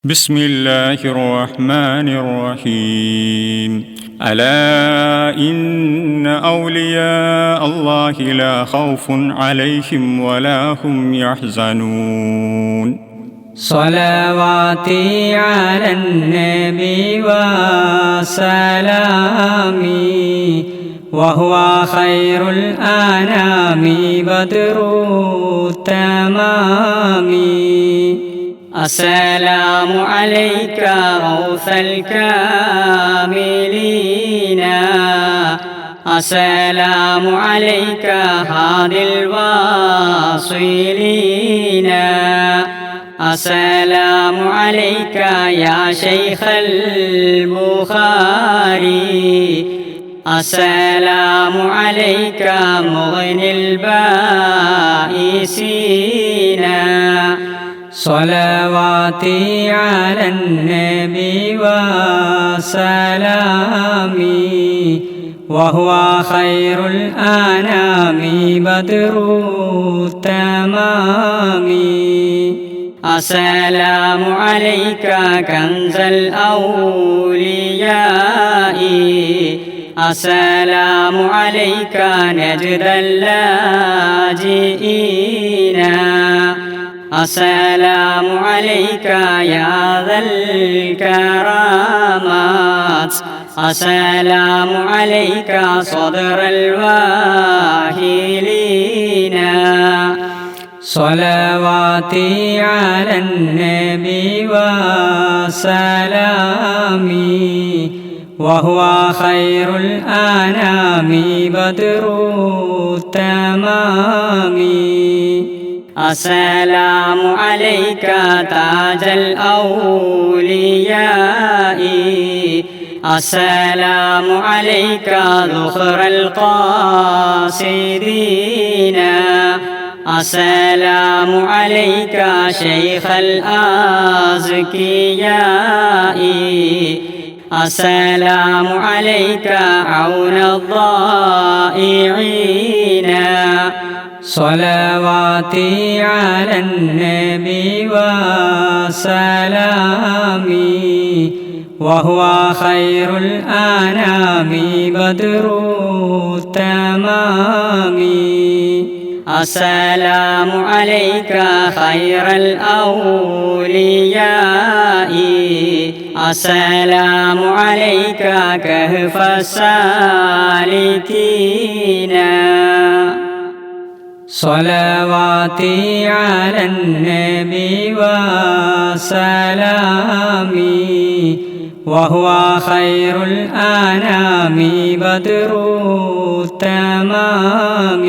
بسم الله الرحمن الرحيم ألا إن أولياء الله لا خوف عليهم ولا هم يحزنون صلواتي على النبي وسلامي وهو خير الأنام بدر التمام السلام عليك غوث الكاملين السلام عليك هادي الواصلين السلام عليك يا شيخ البخاري السلام عليك مغني البائسين صلواتي على النبي وسلامي وهو خير الأنام بدر التمام السلام عليك كنز الأولياء السلام عليك نجد اللاجئين السلام عليك يا ذا الكرامات السلام عليك صدر الواهلين صلواتي على النبي وسلامي وهو خير الأنام بدر التمام السلام عليك تاج الأولياء السلام عليك ذخر القاصدين السلام عليك شيخ الأزكياء السلام عليك عون الضائعين صلواتي على النبي وسلامي وهو خير الأنام بدر التمام السلام عليك خير الأولياء السلام عليك كهف السالكين صلواتي على النبي وسلامي وهو خير الأنام بدر التمام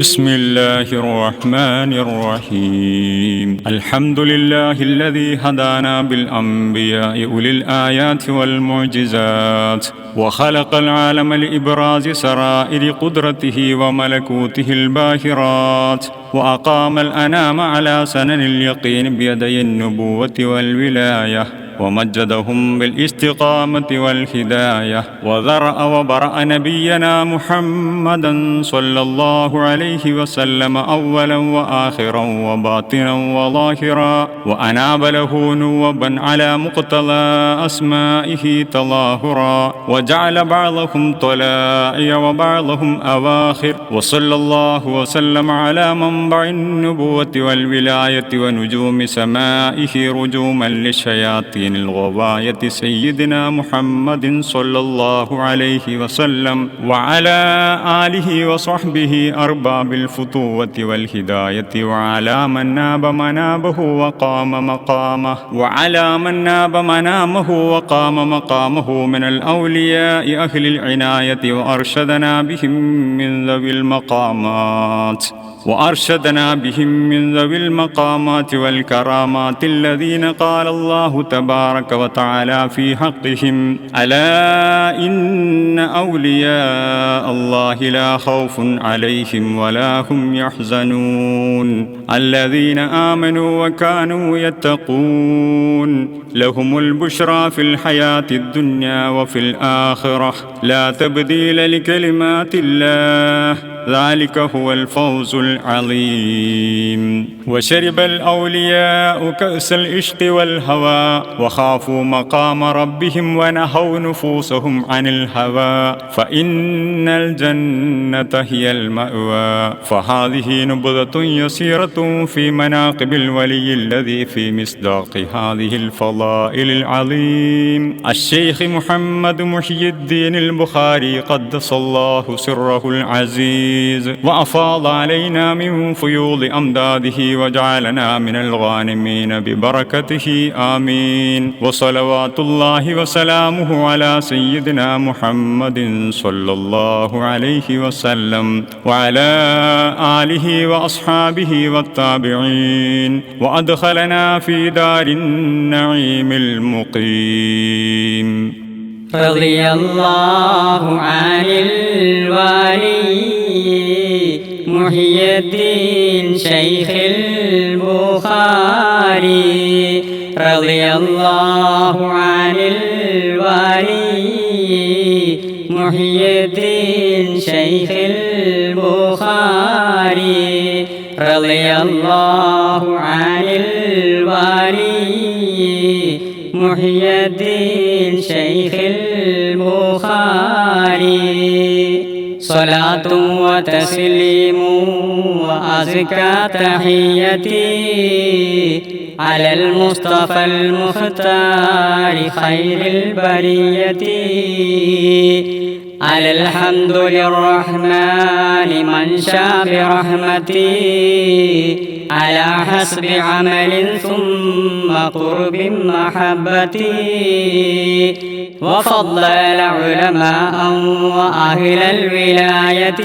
بسم الله الرحمن الرحيم الحمد لله الذي هدانا بالأنبياء أولي الآيات والمعجزات وخلق العالم لإبراز سرائر قدرته وملكوته الباهرات وأقام الأنام على سنن اليقين بيدي النبوة والولاية ومجدهم بالاستقامة والهداية وذرأ وبرأ نبينا محمدا صلى الله عليه وسلم أولا وآخرا وباطنا وظاهرا وأناب له نوبا على مقتضى أسمائه تظاهرا وجعل بعضهم طلائع وبعضهم أواخر وصلى الله وسلم على منبع النبوة والولاية ونجوم سمائه رجوما للشياطين الغواية سيدنا محمد صلى الله عليه وسلم وعلى آله وصحبه أرباب الفتوة والهداية وعلى من ناب منابه وقام مقامه من الأولياء أهل العناية وأرشدنا بهم من ذوي المقامات والكرامات الذين قال الله تبارك وتعالى في حقهم ألا إن أولياء الله لا خوف عليهم ولا هم يحزنون الذين آمنوا وكانوا يتقون لهم البشرى في الحياة الدنيا وفي الآخرة لا تبديل لكلمات الله ذلك هو الفوز العظيم. وشرب الأولياء كأس العشق والهوى وخافوا مقام ربهم ونهوا نفوسهم عن الهوى فإن الجنة هي المأوى. فهذه نبذة يسيرة في مناقب الولي الذي في مصداق هذه الفضائل العظيم الشيخ محمد محي الدين البخاري قدس الله سره العزيز، وأفاض علينا من فيوض أمداده وجعلنا من الغانمين ببركته آمين. وصلوات الله وسلامه على سيدنا محمد صلى الله عليه وسلم وعلى آله وأصحابه والتابعين، وأدخلنا في دار النعيم المقيم. رضي الله عن الولي محي الدين شيخ البخاري. رضي الله عن الولي محي الدين شيخ البخاري. رضي الله عن الولي محي الدين شيخ البخاري. صلاة وتسليم وأزكى تحيتي على المصطفى المختار خير البرية. على الحمد للرحمن من شاء برحمتي على حسب عمل ثم قرب محبتي. وفضل علماء وأهل الولاية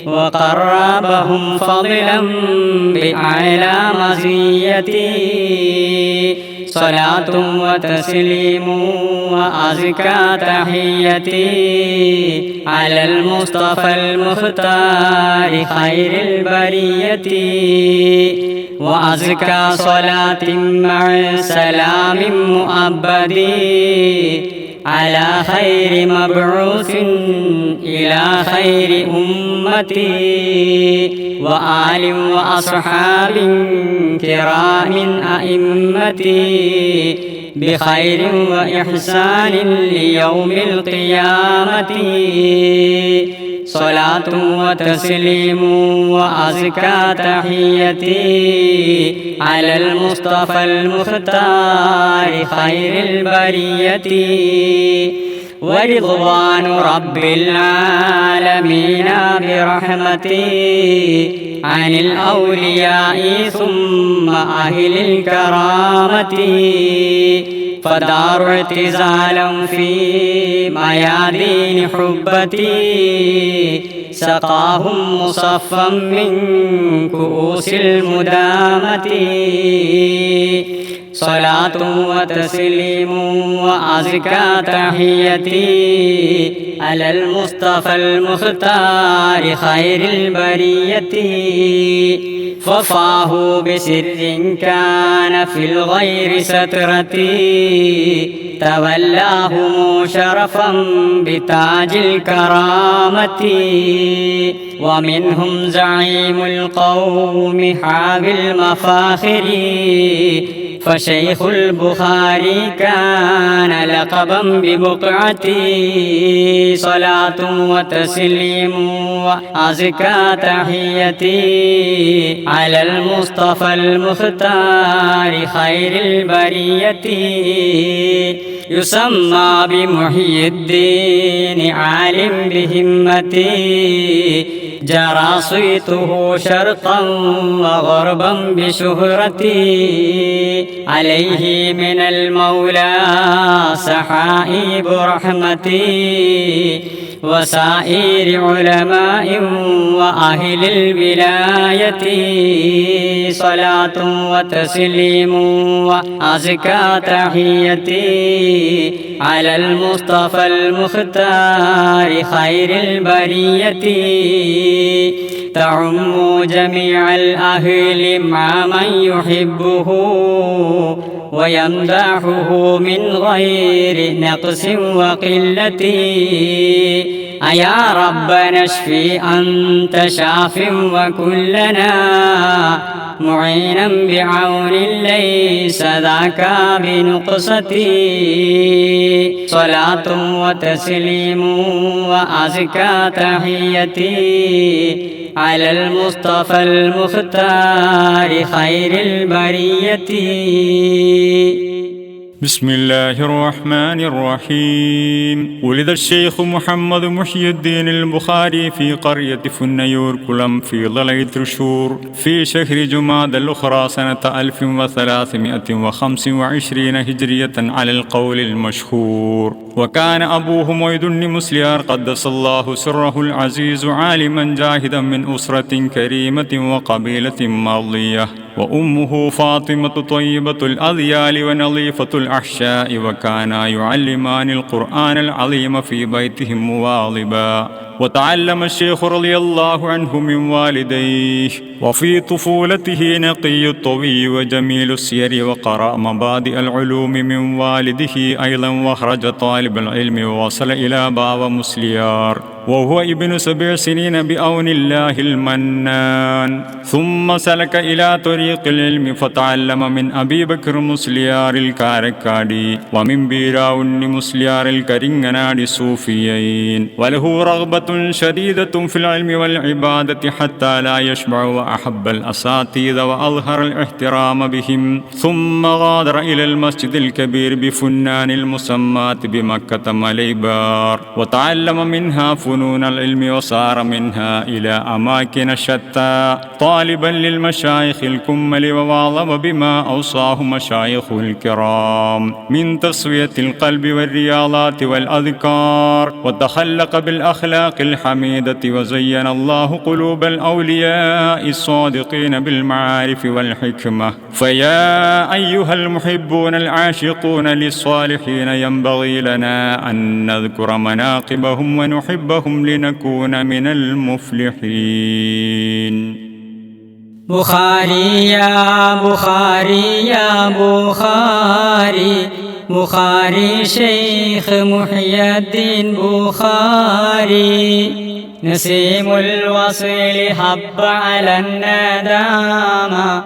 وقربهم فضلا بأعلى مزيتي. صلاة وتسليم وأزكى تحيتي على المصطفى المختار خير البرية. وأزكى صلاة مع سلام مؤبد على خير مبعوث إلى خير أمتي. وآل وأصحاب كرام أئمتي بخير وإحسان ليوم القيامة. صلاة وتسليم وأزكى تحيتي على المصطفى المختار خير البرية. ورضوان رب العالمين برحمته عن الأولياء ثم أهل الكرامة. فدار اعتزال في ميادين حبتي سقاهم مصفا من كؤوس المدامة. صلاة وتسليم وأزكى تحيتي على المصطفى المختار خير البرية. ففاه بسر كان في الغير سترتي تولاهم شرفا بتاج الكرامة. ومنهم زعيم القوم حاب المفاخر فشيخ البخاري كان لقبا ببقعتي. صلاة وتسليم وأزكى تحيتي على المصطفى المختار خير البرية. يسمى بمحي الدين عالم بهمتي جرى صيته شرقا وغربا بشهرتي. عليه من المولى سحائب رحمتي وسائر علماء وأهل الولاية. صلاة وتسليم وأزكى تحيتي على المصطفى المختار خير البرية. تعم جميع الأهل مع من يحبه ويمدحه من غير نقص وقلة. أيا ربنا اشفي أنت شاف وكلنا معينا بعون ليس ذاك بنقصتي صلاة وتسليم وأزكى تحيتي على المصطفى المختار خير البرية. بسم الله الرحمن الرحيم. ولد الشيخ محمد محي الدين البخاري في قرية فنيور كلم في ضلع ترشور في شهر جمادى الأخرى سنة 1325 هجرية على القول المشهور. وكان أبوه مويد مسليار قدس الله سره العزيز عالما جاهدا من أسرة كريمة وقبيلة ماضية، وأمه فاطمة طيبة الأذيال ونظيفة الأحشاء، وكانا يعلمان القرآن العظيم في بيتهم مواظبا. وتعلم الشيخ رضي الله عنه من والديه، وفي طفولته نقي الطوي وجميل السير، وقرأ مبادئ العلوم من والده أيضا، وخرج طالب العلم ووصل إلى باب مسليار وهو ابن 7 سنين بعون الله المنان. ثم سلك إلى طريق العلم فتعلم من أبي بكر مسليار الكاركادي ومن بيراون مسليار الكرنغناد الصوفيين، وله رغبة شديدة في العلم والعبادة حتى لا يشبع، وأحب الأساتذة وأظهر الاحترام بهم. ثم غادر إلى المسجد الكبير بفنان المسمات بمكة مليبار، وتعلم منها فنون العلم، وصار منها إلى أماكن شتى طالبا للمشايخ الكمل، وواظب بما أوصاه مشايخه الكرام من تسوية القلب والرياضات والأذكار، وتخلق بالأخلاق الحميدة، وزين الله قلوب الأولياء الصادقين بالمعارف والحكمة. فيا أيها المحبون العاشقون للصالحين ينبغي لنا أن نذكر مناقبهم ونحبهم لنكون من المفلحين. بخاري يا بخاري يا بخاري، بخاري شيخ محي الدين بخاري، نسيم الوصل هب على الندامة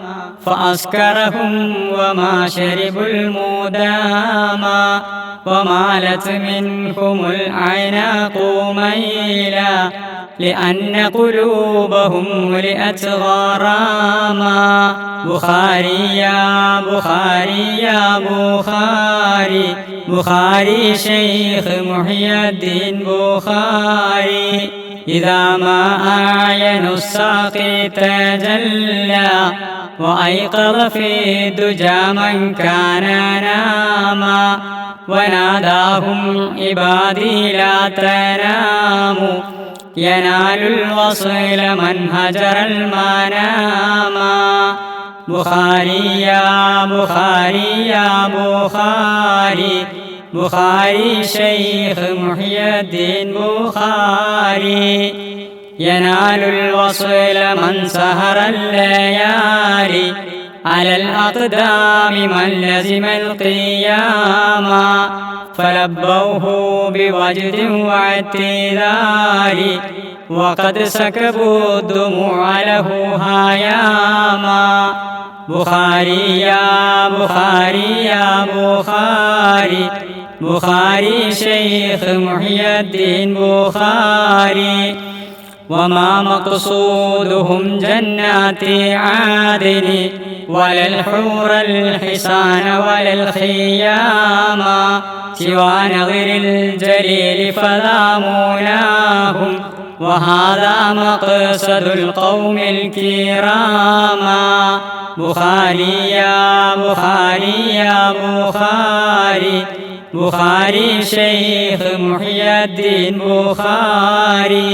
فأسكرهم وما شربوا المدامى، ومالت منهم الأعناق ميلا لأن قلوبهم ملئت غراما. بخاري يا بخاري يا بخاري، بخاري شيخ محي الدين بخاري، إذا ما أعين الساقي تجلى وأيقظ في الدجى من كان ناما، وناداهم عبادي لا تناموا ينال الوصل من هجر المناما. بخاري يا بخاري يا بخاري، بخاري شيخ محي الدين بخاري، ينال الوصل من سهر الليالي على الأقدام من لزم القياما، فلبوه بوجد واعتذار وقد سكبوا الدموع له هياما. بخاري يا بخاري يا بخاري، بخاري شيخ محي الدين بخاري، وما مقصودهم جنات عادن ولا الحور الحصان ولا الخياما، سوى نظر الجليل فذا مولاهم، وهذا مقصد القوم الكراما. بخاري يا بخاري يا بخاري، بخاري شيخ محي الدين بخاري.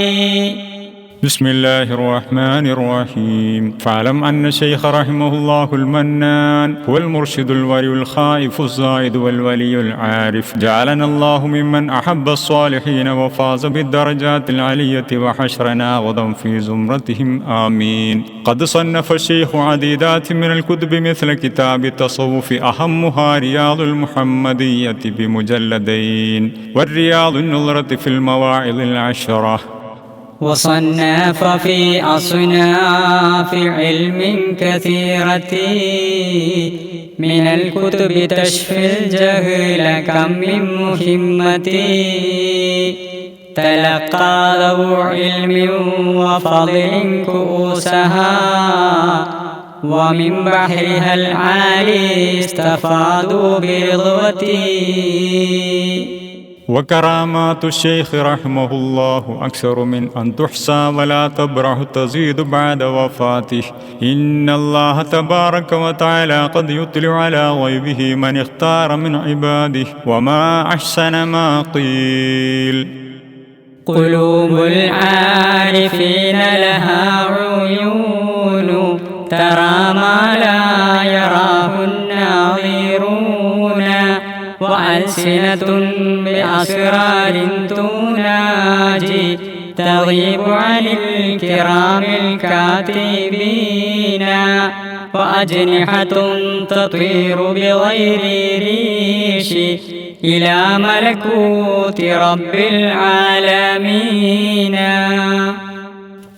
بسم الله الرحمن الرحيم. فاعلم أن الشيخ رحمه الله المنان هو المرشد الوري الخائف الزاهد والولي العارف. جعلنا الله ممن أحب الصالحين وفاز بالدرجات العلية وحشرنا غدا في زمرتهم آمين. قد صنف الشيخ عديدات من الكتب مثل كتاب التصوف أهمها رياض المحمدية بمجلدين، والرياض النظرة في المواعظ العشرة. وصنف في أصناف علم كثيرة من الكتب تشفي الجهل كم من مهمة. تلقى ذو علم وفضل كؤوسها ومن بحرها العالي استفادوا برضوتي. وكرامات الشيخ رحمه الله أكثر من أن تحصى ولا تبرح، تزيد بعد وفاته. إن الله تبارك وتعالى قد يطلع على غيبه من اختار من عباده، وما أحسن ما قيل. قلوب العارفين لها عيون ترى ما لا يراه الناظرون، وألسنة بأسرار تناجي تغيب عن الكرام الكاتبين، وأجنحة تطير بغير ريش إلى ملكوت رب العالمين.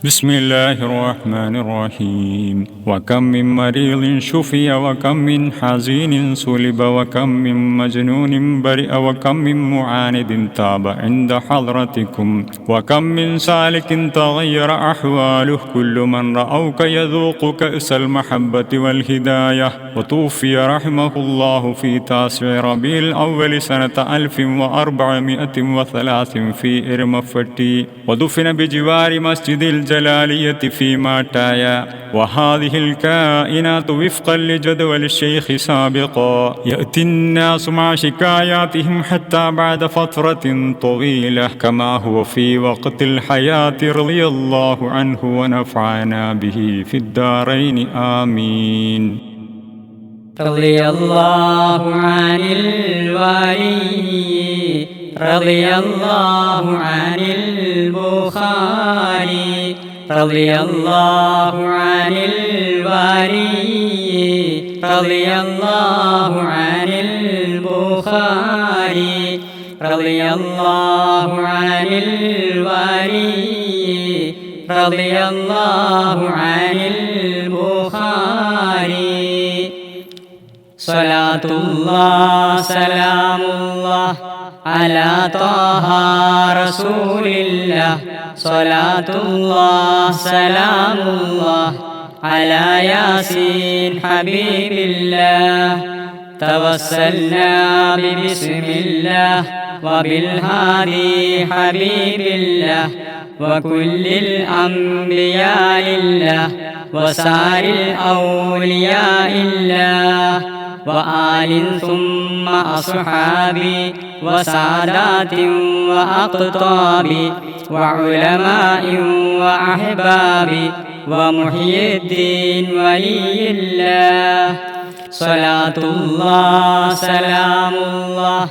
بسم الله الرحمن الرحيم. وكم من مريض شفي، وكم من حزين سلب، وكم من مجنون برئ، وكم من معاند تاب عند حضرتكم، وكم من سالك تغير أحواله. كل من رأوك يذوق كأس المحبة والهداية. وتوفي رحمه الله في 9 ربيع الأول سنة 1403 في إرمفتي، ودفن بجوار مسجد الجلالية في ماتايا. وهذه الكائنات وفقا لجدول الشيخ سابقا يأتي الناس مع شكاياتهم حتى بعد فترة طويلة، كما هو في وقت الحياة رضي الله عنه ونفعنا به في الدارين آمين. رضي الله عن الولي، رضي الله عن البخاري، رضي الله عن الولي، رضي الله عن البخاري، رضي الله عن الولي، رضي الله عن البخاري. صلاة الله سلام الله على طه رسول الله، صلاة الله سلام الله على ياسين حبيب الله. توسلنا ببسم الله وبالهادي حبيب الله، وكل الأنبياء لله وسائر الأولياء الله، وآل ثم أصحابي وسادات وأقطاب وعلماء وأحباب ومحيي الدين ولي الله. صلاة الله سلام الله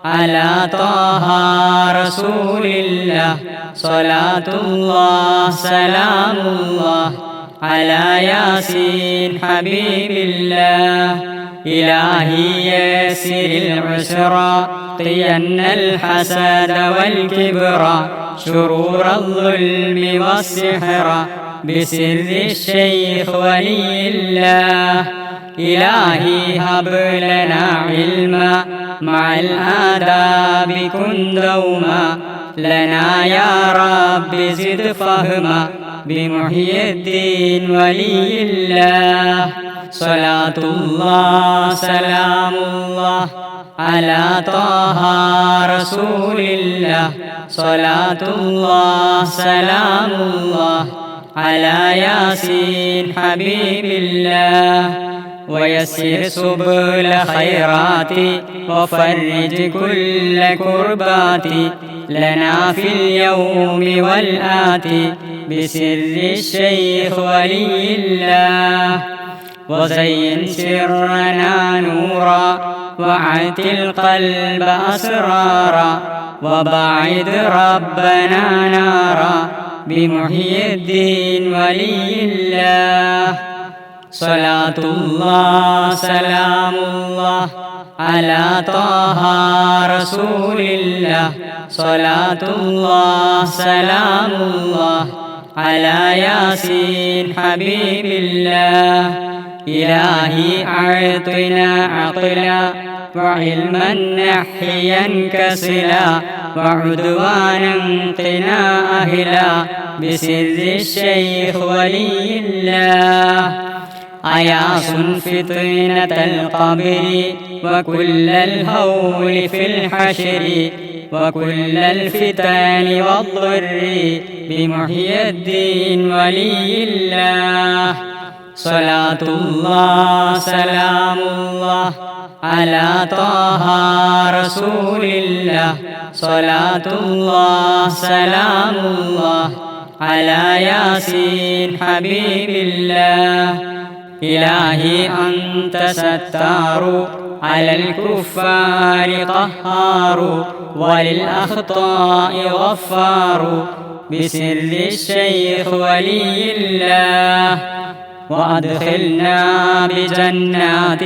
على طه رسول الله، صلاة الله سلام الله على ياسين حبيب الله. إلهي يسر العسرى قين الحسد والكبر، شرور الظلم والسحر بسر الشيخ ولي الله. إلهي هب لنا علما مع الآداب كن دوما، لنا يا رب زد فهما بمحيي الدين ولي الله. صلاة الله سلام الله على طه رسول الله، صلاة الله سلام الله على ياسين حبيب الله. ويسر سبل خيراتي وفرج كل كرباتي، لنا في اليوم والآتي بسر الشيخ ولي الله وزين سرنا نورا وعت القلب أسرارا وبعد ربنا نارا بمحيي الدين ولي الله صلاة الله سلام الله على طه رسول الله صلاة الله سلام الله على ياسين حبيب الله إلهي أعطنا عقلا وعلما نحيا كسلا وعدوانا قنا أهلا بسر الشيخ ولي الله أياس فطنة القبر وكل الهول في الحشر وكل الفتن والضر بمحيي الدين ولي الله صلاة الله سلام الله على طه رسول الله صلاة الله سلام الله على ياسين حبيب الله إلهي أنت ستار على الكفار قهار وللأخطاء غفار بسر الشيخ ولي الله وأدخلنا بجنات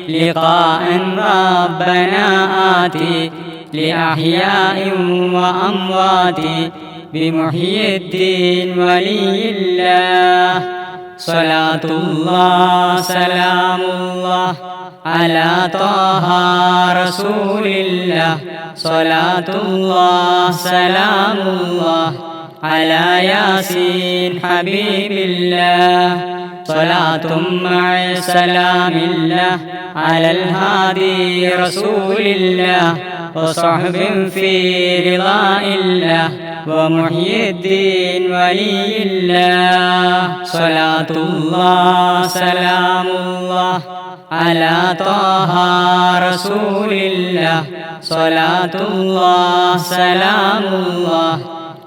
لقاء ربنا آتي لأحياء وأموات بمحيي الدين ولي الله صلاة الله سلام الله على طه رسول الله صلاة الله سلام الله على ياسين حبيب الله صلاة مع سلام الله على الهادي رسول الله وصحب في رضا الله ومحيي الدين ولي الله صلاة الله سلام الله على طه رسول الله صلاة الله سلام الله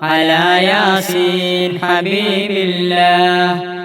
على ياسين حبيب الله